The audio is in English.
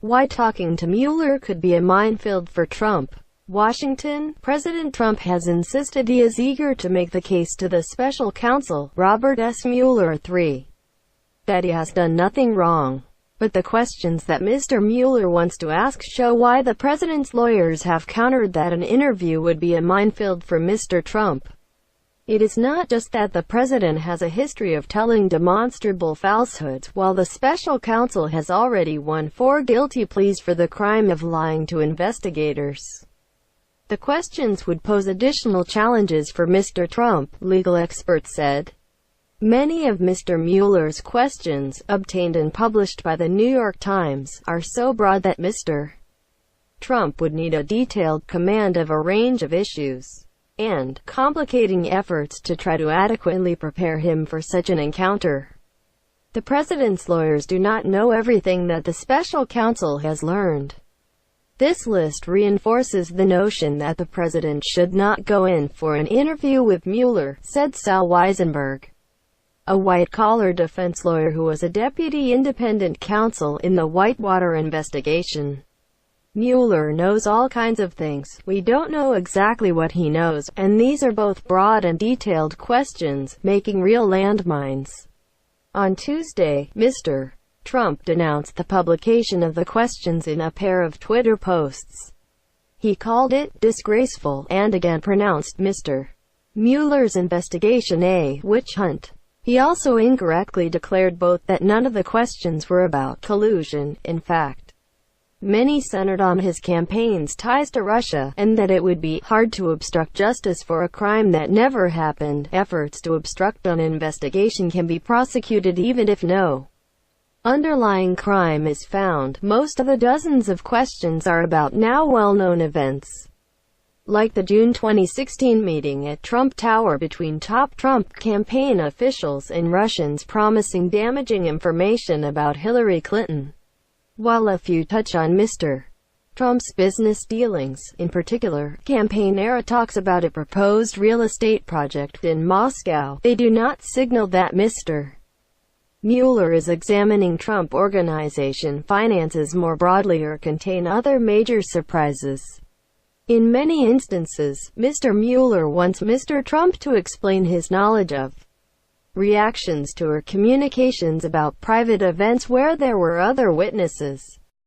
Why talking to Mueller could be a minefield for Trump. Washington, President Trump has insisted he is eager to make the case to the special counsel, Robert S. Mueller III, that he has done nothing wrong. But the questions that Mr. Mueller wants to ask show why the president's lawyers have countered that an interview would be a minefield for Mr. Trump. It is not just that the president has a history of telling demonstrable falsehoods, while the special counsel has already won 4 guilty pleas for the crime of lying to investigators. The questions would pose additional challenges for Mr. Trump, legal experts said. Many of Mr. Mueller's questions, obtained and published by the New York Times, are so broad that Mr. Trump would need a detailed command of a range of issues, and complicating efforts to try to adequately prepare him for such an encounter. The president's lawyers do not know everything that the special counsel has learned. This list reinforces the notion that the president should not go in for an interview with Mueller, said Sal Weisenberg, a white-collar defense lawyer who was a deputy independent counsel in the Whitewater investigation. Mueller knows all kinds of things. We don't know exactly what he knows, and these are both broad and detailed questions, making real landmines. On Tuesday, Mr. Trump denounced the publication of the questions in a pair of Twitter posts. He called it disgraceful, and again pronounced Mr. Mueller's investigation a witch hunt. He also incorrectly declared both that none of the questions were about collusion. In fact, many centered on his campaign's ties to Russia, and that it would be hard to obstruct justice for a crime that never happened. Efforts to obstruct an investigation can be prosecuted even if no underlying crime is found. Most of the dozens of questions are about now well-known events, like the June 2016 meeting at Trump Tower between top Trump campaign officials and Russians promising damaging information about Hillary Clinton, while a few touch on Mr. Trump's business dealings. In particular, campaign-era talks about a proposed real estate project in Moscow. They do not signal that Mr. Mueller is examining Trump Organization finances more broadly or contain other major surprises. In many instances, Mr. Mueller wants Mr. Trump to explain his knowledge of reactions to or communications about private events where there were other witnesses.